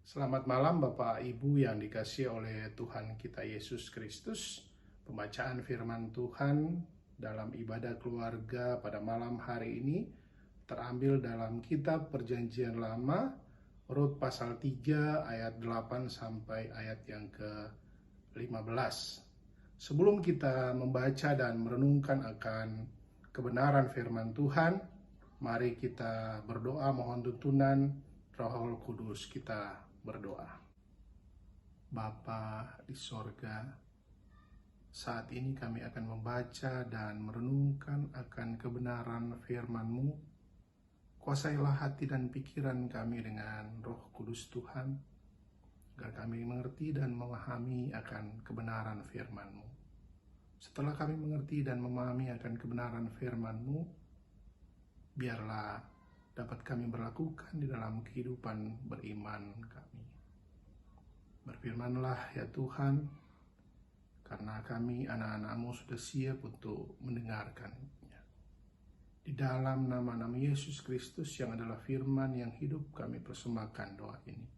Selamat malam Bapak Ibu yang dikasihi oleh Tuhan kita Yesus Kristus. Pembacaan firman Tuhan dalam ibadah keluarga pada malam hari ini terambil dalam kitab Perjanjian Lama, Rut pasal 3 ayat 8 sampai ayat yang ke-15. Sebelum kita membaca dan merenungkan akan kebenaran firman Tuhan, mari kita berdoa mohon tuntunan Roh Kudus. Kita berdoa. Bapa di sorga, saat ini kami akan membaca dan merenungkan akan kebenaran firman-Mu. Kuasailah hati dan pikiran kami dengan Roh Kudus Tuhan, agar kami mengerti dan memahami akan kebenaran firman-Mu. Setelah kami mengerti dan memahami akan kebenaran firman-Mu, biarlah dapat kami berlakukan di dalam kehidupan beriman kami. Berfirmanlah ya Tuhan, karena kami anak-anak-Mu sudah siap untuk mendengarkannya. Di dalam nama-nama Yesus Kristus yang adalah firman yang hidup, kami persembahkan doa ini.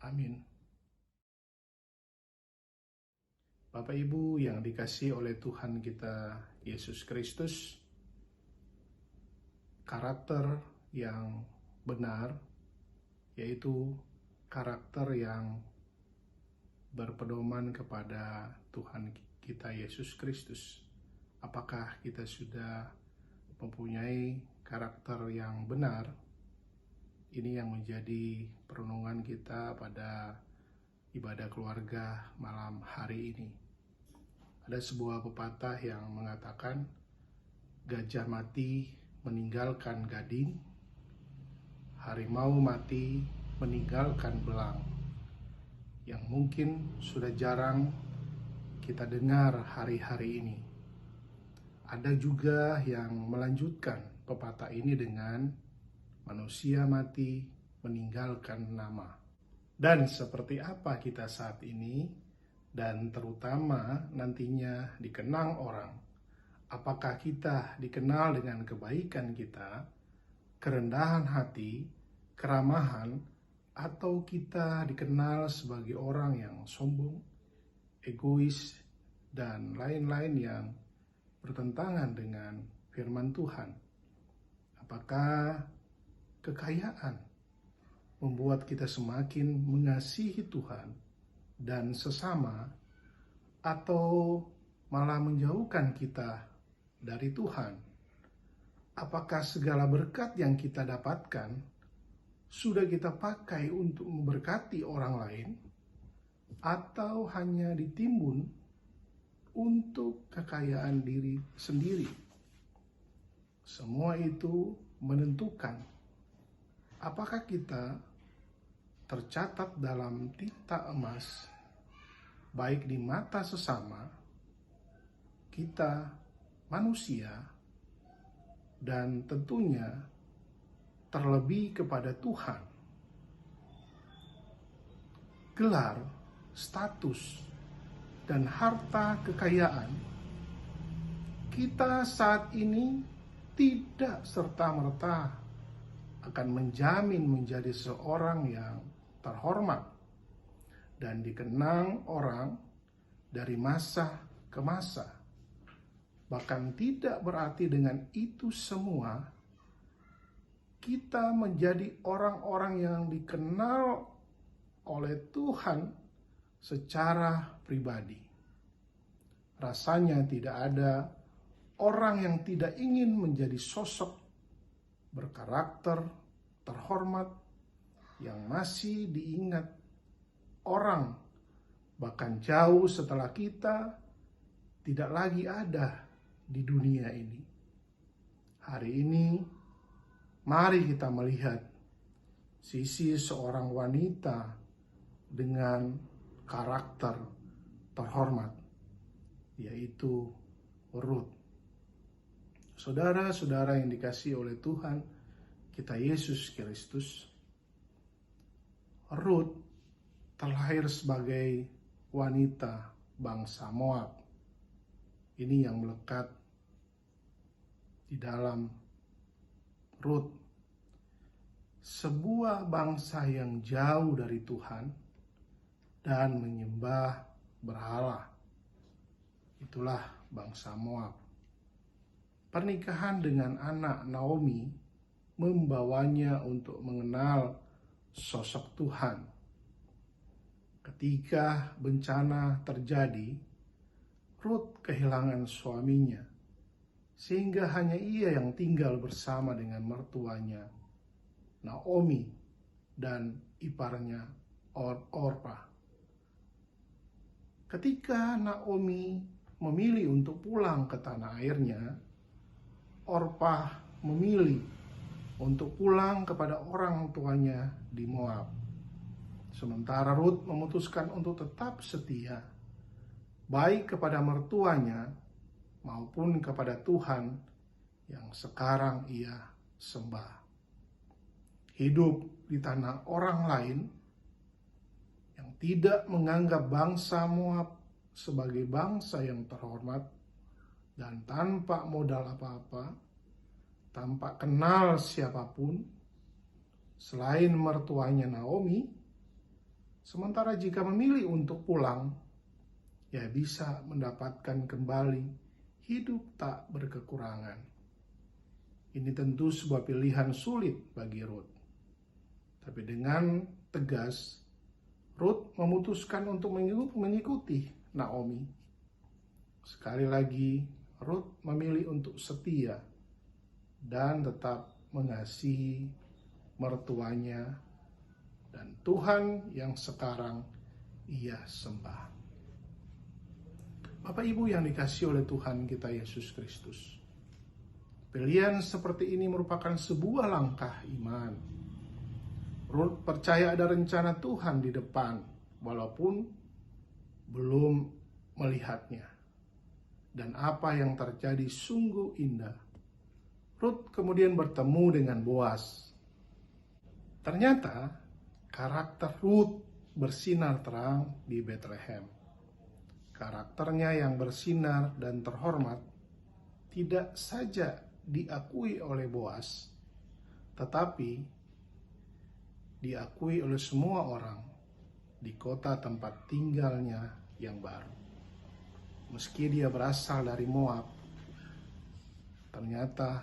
Amin. Bapak Ibu yang dikasihi oleh Tuhan kita Yesus Kristus, karakter yang benar yaitu karakter yang berpedoman kepada Tuhan kita Yesus Kristus. Apakah kita sudah mempunyai karakter yang benar? Ini yang menjadi perenungan kita pada ibadah keluarga malam hari ini. Ada sebuah pepatah yang mengatakan, gajah mati meninggalkan gading, harimau mati meninggalkan belang, yang mungkin sudah jarang kita dengar hari-hari ini. Ada juga yang melanjutkan pepatah ini dengan manusia mati meninggalkan nama. Dan seperti apa kita saat ini, dan terutama nantinya dikenang orang, apakah kita dikenal dengan kebaikan kita, kerendahan hati, keramahan, atau kita dikenal sebagai orang yang sombong, egois, dan lain-lain yang bertentangan dengan firman Tuhan? Apakah kekayaan membuat kita semakin mengasihi Tuhan dan sesama, atau malah menjauhkan kita dari Tuhan? Apakah segala berkat yang kita dapatkan sudah kita pakai untuk memberkati orang lain, atau hanya ditimbun untuk kekayaan diri sendiri? Semua itu menentukan apakah kita tercatat dalam tinta emas, baik di mata sesama kita manusia, dan tentunya terlebih kepada Tuhan. Gelar, status, dan harta kekayaan kita saat ini tidak serta-merta akan menjamin menjadi seorang yang terhormat dan dikenang orang dari masa ke masa. Bahkan tidak berarti dengan itu semua kita menjadi orang-orang yang dikenal oleh Tuhan secara pribadi. Rasanya tidak ada orang yang tidak ingin menjadi sosok berkarakter, terhormat, yang masih diingat orang, bahkan jauh setelah kita tidak lagi ada di dunia ini. Hari ini, mari kita melihat sisi seorang wanita dengan karakter terhormat, yaitu Rut. Saudara-saudara yang dikasihi oleh Tuhan kita Yesus Kristus, Rut terlahir sebagai wanita bangsa Moab. Ini yang melekat di dalam Rut. sebuah bangsa yang jauh dari Tuhan dan menyembah berhala. Itulah bangsa Moab. Pernikahan dengan anak Naomi membawanya untuk mengenal sosok Tuhan. Ketika bencana terjadi, Rut kehilangan suaminya, sehingga hanya ia yang tinggal bersama dengan mertuanya, Naomi, dan iparnya Orpah. Ketika Naomi memilih untuk pulang ke tanah airnya, Orpah memilih untuk pulang kepada orang tuanya di Moab. Sementara Rut memutuskan untuk tetap setia, baik kepada mertuanya maupun kepada Tuhan yang sekarang ia sembah. Hidup di tanah orang lain yang tidak menganggap bangsa Moab sebagai bangsa yang terhormat dan tanpa modal apa-apa, tanpa kenal siapapun selain mertuanya Naomi. Sementara jika memilih untuk pulang, ia bisa mendapatkan kembali hidup tak berkekurangan. Ini tentu sebuah pilihan sulit bagi Rut. Tapi dengan tegas, Rut memutuskan untuk mengikuti Naomi. Sekali lagi, Rut memilih untuk setia dan tetap mengasihi mertuanya dan Tuhan yang sekarang ia sembah. Bapak Ibu yang dikasihi oleh Tuhan kita Yesus Kristus, pilihan seperti ini merupakan sebuah langkah iman. Rut percaya ada rencana Tuhan di depan, walaupun belum melihatnya. Dan apa yang terjadi sungguh indah. Rut kemudian bertemu dengan Boas. Ternyata karakter Rut bersinar terang di Bethlehem. Karakternya yang bersinar dan terhormat tidak saja diakui oleh Boas, tetapi diakui oleh semua orang di kota tempat tinggalnya yang baru. Meski dia berasal dari Moab, ternyata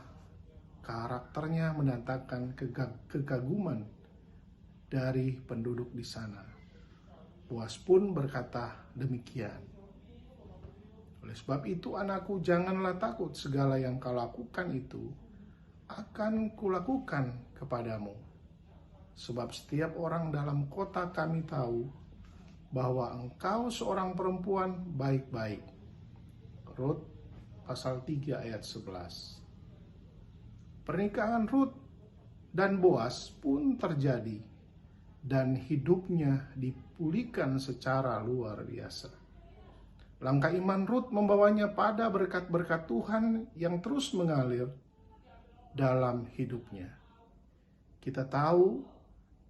karakternya mendatangkan kekaguman dari penduduk di sana. Boas pun berkata demikian. Oleh sebab itu, anakku, janganlah takut, segala yang kau lakukan itu akan kulakukan kepadamu. Sebab setiap orang dalam kota kami tahu bahwa engkau seorang perempuan baik-baik. Rut pasal 3 ayat 11. Pernikahan Rut dan Boas pun terjadi dan hidupnya dipulihkan secara luar biasa. Langkah iman Rut membawanya pada berkat-berkat Tuhan yang terus mengalir dalam hidupnya. Kita tahu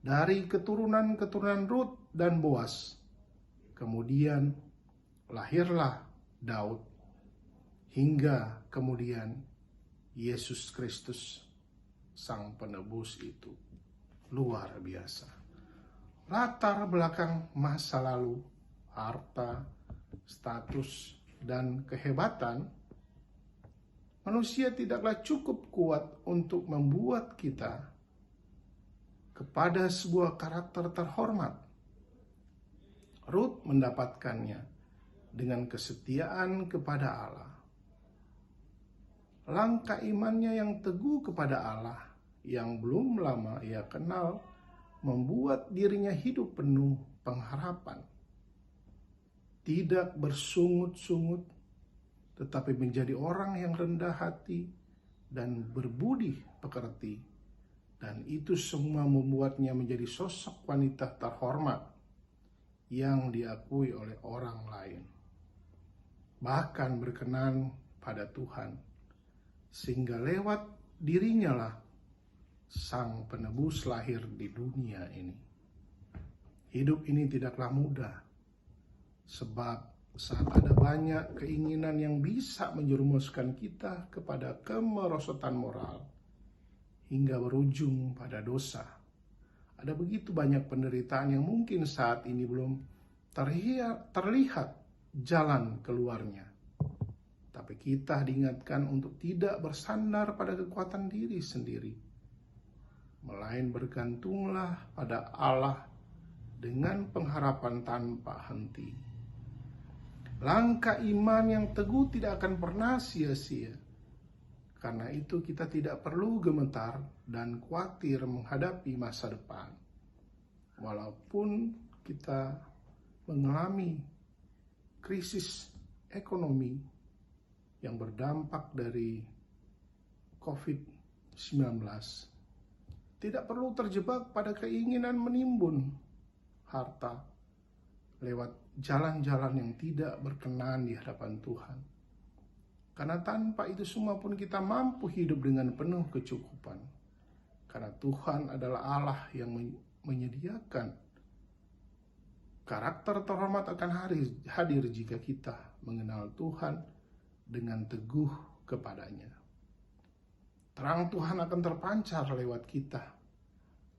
dari keturunan-keturunan Rut dan Boas, kemudian lahirlah Daud, hingga kemudian Yesus Kristus, Sang Penebus itu. Luar biasa. Latar belakang masa lalu, harta, status, dan kehebatan, manusia tidaklah cukup kuat untuk membuat kita kepada sebuah karakter terhormat. Rut mendapatkannya dengan kesetiaan kepada Allah. Langkah imannya yang teguh kepada Allah yang belum lama ia kenal membuat dirinya hidup penuh pengharapan. Tidak bersungut-sungut, tetapi menjadi orang yang rendah hati dan berbudi pekerti. Dan itu semua membuatnya menjadi sosok wanita terhormat yang diakui oleh orang lain. Bahkan berkenan pada Tuhan. Sehingga lewat dirinya lah Sang Penebus lahir di dunia ini. Hidup ini tidaklah mudah, sebab saat ada banyak keinginan yang bisa menjerumuskan kita kepada kemerosotan moral, hingga berujung pada dosa. Ada begitu banyak penderitaan yang mungkin saat ini belum terlihat jalan keluarnya. Tapi kita diingatkan untuk tidak bersandar pada kekuatan diri sendiri, melainkan bergantunglah pada Allah dengan pengharapan tanpa henti. Langkah iman yang teguh tidak akan pernah sia-sia. Karena itu kita tidak perlu gemetar dan khawatir menghadapi masa depan. Walaupun kita mengalami krisis ekonomi yang berdampak dari COVID-19, tidak perlu terjebak pada keinginan menimbun harta lewat jalan-jalan yang tidak berkenan di hadapan Tuhan. Karena tanpa itu semua pun kita mampu hidup dengan penuh kecukupan. Karena Tuhan adalah Allah yang menyediakan. Karakter terhormat akan hadir jika kita mengenal Tuhan dengan teguh kepadanya. Terang Tuhan akan terpancar lewat kita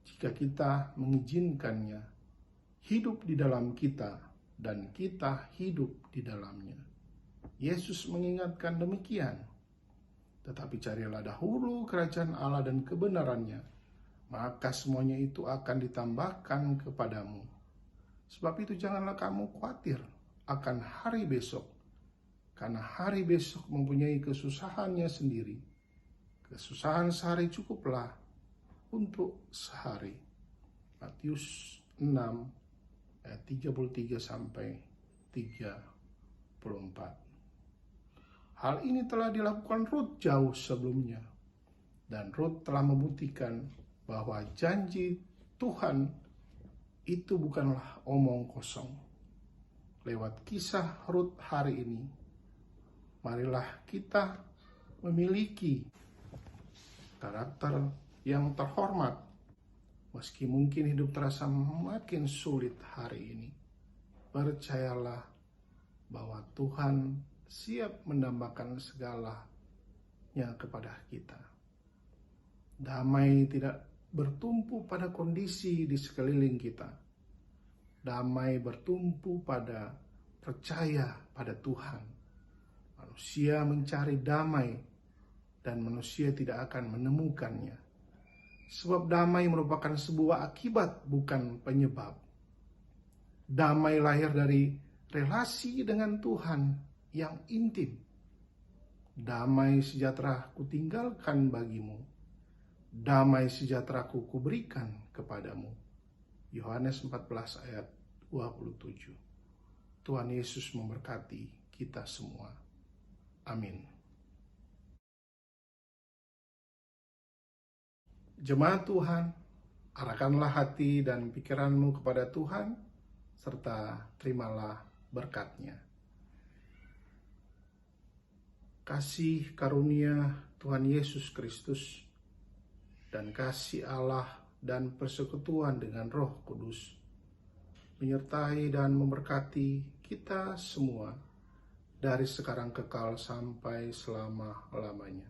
jika kita mengizinkannya hidup di dalam kita dan kita hidup di dalamnya. Yesus mengingatkan demikian, tetapi carilah dahulu kerajaan Allah dan kebenarannya, maka semuanya itu akan ditambahkan kepadamu. Sebab itu janganlah kamu khawatir akan hari besok, karena hari besok mempunyai kesusahannya sendiri. Kesusahan sehari cukuplah untuk sehari. Matius 6 ayat 33 sampai 34. Hal ini telah dilakukan Rut jauh sebelumnya, dan Rut telah membuktikan bahwa janji Tuhan itu bukanlah omong kosong. Lewat kisah Rut hari ini, marilah kita memiliki karakter yang terhormat, meski mungkin hidup terasa makin sulit hari ini. Percayalah bahwa Tuhan siap mendambakan segalanya kepada kita. Damai tidak bertumpu pada kondisi di sekeliling kita. Damai bertumpu pada percaya pada Tuhan. Manusia mencari damai dan manusia tidak akan menemukannya. Sebab damai merupakan sebuah akibat, bukan penyebab. Damai lahir dari relasi dengan Tuhan yang intim. Damai sejahtera kutinggalkan bagimu, damai sejahtera kuberikan kepadamu. Yohanes 14 ayat 27. Tuhan Yesus memberkati kita semua. Amin. Jemaat Tuhan, arahkanlah hati dan pikiranmu kepada Tuhan, serta terimalah berkat-Nya. Kasih karunia Tuhan Yesus Kristus dan kasih Allah dan persekutuan dengan Roh Kudus menyertai dan memberkati kita semua dari sekarang kekal sampai selama-lamanya.